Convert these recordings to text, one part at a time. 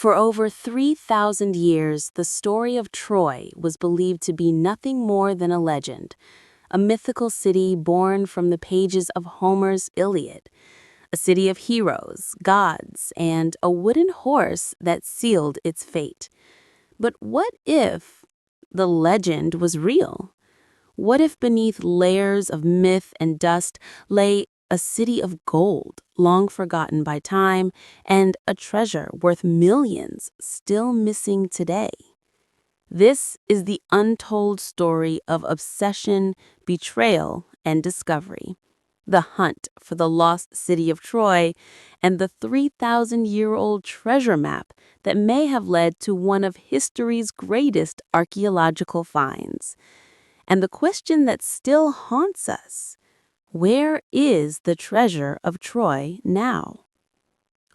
For over 3,000 years, the story of Troy was believed to be nothing more than a legend, a mythical city born from the pages of Homer's Iliad, a city of heroes, gods, and a wooden horse that sealed its fate. But what if the legend was real? What if beneath layers of myth and dust lay a city of gold, long forgotten by time, and a treasure worth millions still missing today? This is the untold story of obsession, betrayal, and discovery. The hunt for the lost city of Troy and the 3,000-year-old treasure map that may have led to one of history's greatest archaeological finds. And the question that still haunts us: where is the treasure of Troy now?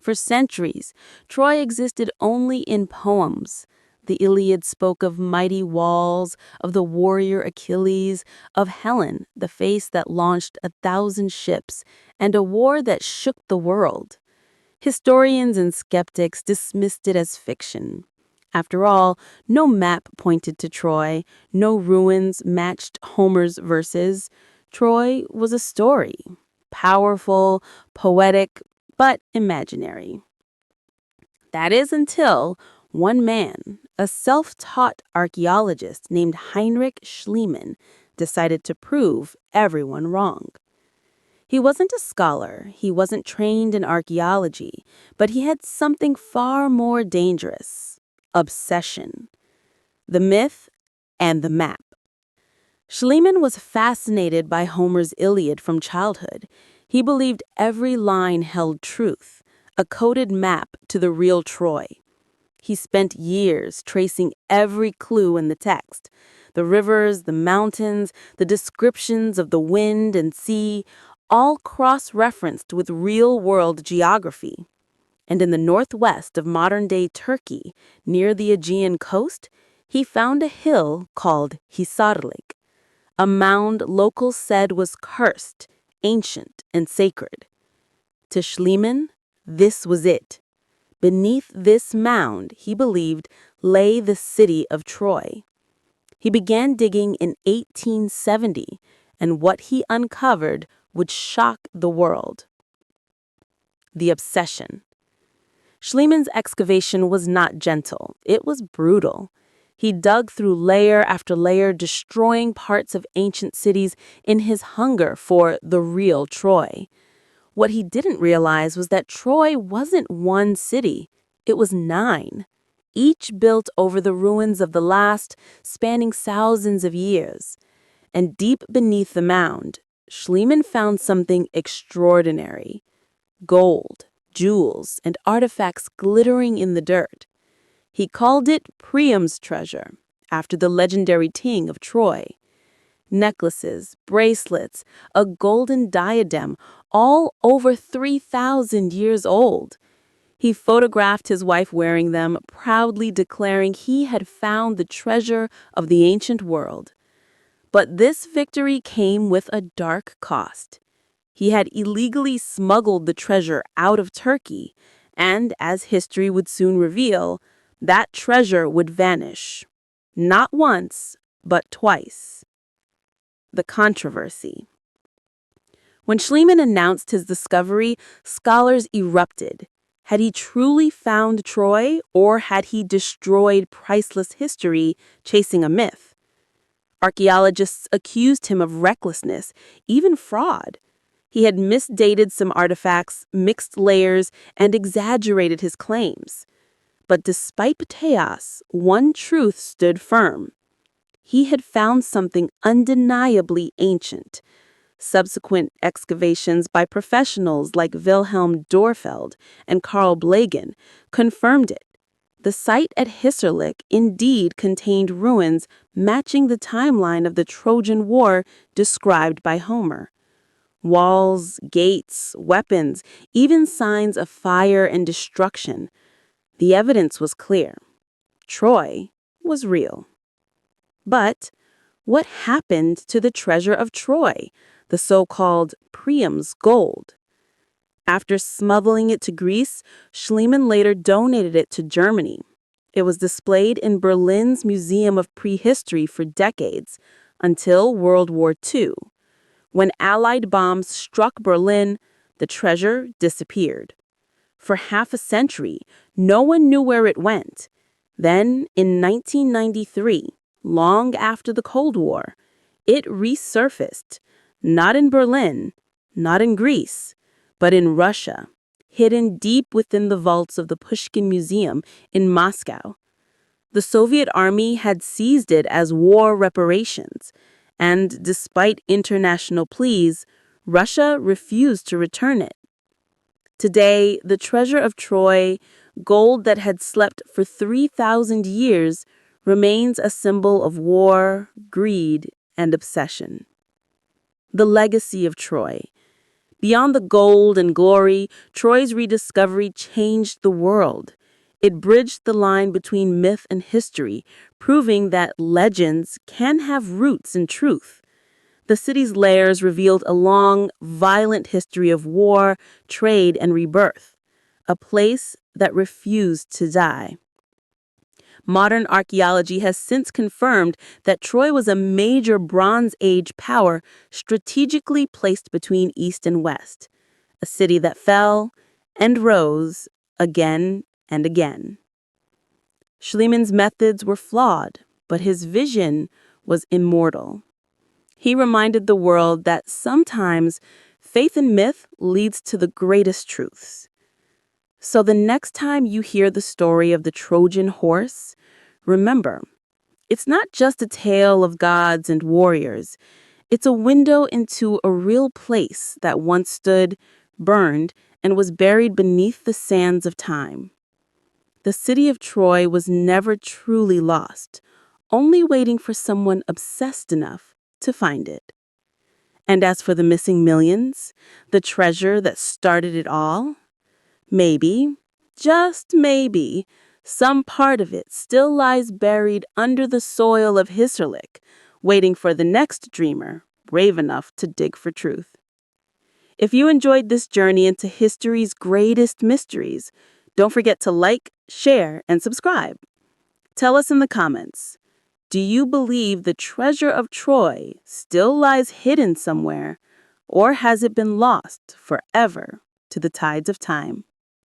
For centuries, Troy existed only in poems. The Iliad spoke of mighty walls, of the warrior Achilles, of Helen, the face that launched 1,000 ships, and a war that shook the world. Historians and skeptics dismissed it as fiction. After all, no map pointed to Troy, no ruins matched Homer's verses. Troy was a story, powerful, poetic, but imaginary. That is until one man, a self-taught archaeologist named Heinrich Schliemann, decided to prove everyone wrong. He wasn't a scholar, he wasn't trained in archaeology, but he had something far more dangerous: obsession. The myth and the map. Schliemann was fascinated by Homer's Iliad from childhood. He believed every line held truth, a coded map to the real Troy. He spent years tracing every clue in the text: the rivers, the mountains, the descriptions of the wind and sea, all cross-referenced with real-world geography. And in the northwest of modern-day Turkey, near the Aegean coast, he found a hill called Hisarlik, a mound locals said was cursed, ancient, and sacred. To Schliemann, this was it. Beneath this mound, he believed, lay the city of Troy. He began digging in 1870, and what he uncovered would shock the world. The obsession. Schliemann's excavation was not gentle, it was brutal. He dug through layer after layer, destroying parts of ancient cities in his hunger for the real Troy. What he didn't realize was that Troy wasn't one city, it was 9, each built over the ruins of the last, spanning thousands of years. And deep beneath the mound, Schliemann found something extraordinary: gold, jewels, and artifacts glittering in the dirt. He called it Priam's treasure, after the legendary king of Troy. Necklaces, bracelets, a golden diadem, all over 3,000 years old. He photographed his wife wearing them, proudly declaring he had found the treasure of the ancient world. But this victory came with a dark cost. He had illegally smuggled the treasure out of Turkey, and, as history would soon reveal, that treasure would vanish. Not once, but twice. The controversy. When Schliemann announced his discovery, scholars erupted. Had he truly found Troy, or had he destroyed priceless history chasing a myth? Archaeologists accused him of recklessness, even fraud. He had misdated some artifacts, mixed layers, and exaggerated his claims. But despite the chaos, one truth stood firm. He had found something undeniably ancient. Subsequent excavations by professionals like Wilhelm Dorfeld and Carl Blegen confirmed it. The site at Hisarlik indeed contained ruins matching the timeline of the Trojan War described by Homer. Walls, gates, weapons, even signs of fire and destruction. The evidence was clear. Troy was real. But what happened to the treasure of Troy, the so-called Priam's gold? After smuggling it to Greece, Schliemann later donated it to Germany. It was displayed in Berlin's Museum of Prehistory for decades, until World War II. When Allied bombs struck Berlin, the treasure disappeared. For half a century, no one knew where it went. Then, in 1993, long after the Cold War, it resurfaced, not in Berlin, not in Greece, but in Russia, hidden deep within the vaults of the Pushkin Museum in Moscow. The Soviet army had seized it as war reparations, and despite international pleas, Russia refused to return it. Today, the treasure of Troy, gold that had slept for 3,000 years, remains a symbol of war, greed, and obsession. The legacy of Troy. Beyond the gold and glory, Troy's rediscovery changed the world. It bridged the line between myth and history, proving that legends can have roots in truth. The city's layers revealed a long, violent history of war, trade, and rebirth, a place that refused to die. Modern archaeology has since confirmed that Troy was a major Bronze Age power strategically placed between East and West, a city that fell and rose again and again. Schliemann's methods were flawed, but his vision was immortal. He reminded the world that sometimes faith in myth leads to the greatest truths. So the next time you hear the story of the Trojan horse, remember, it's not just a tale of gods and warriors. It's a window into a real place that once stood, burned, and was buried beneath the sands of time. The city of Troy was never truly lost, only waiting for someone obsessed enough to find it. And as for the missing millions, the treasure that started it all, maybe, just maybe, some part of it still lies buried under the soil of Hisarlik, waiting for the next dreamer brave enough to dig for truth. If you enjoyed this journey into history's greatest mysteries, don't forget to like, share, and subscribe. Tell us in the comments, do you believe the treasure of Troy still lies hidden somewhere, or has it been lost forever to the tides of time?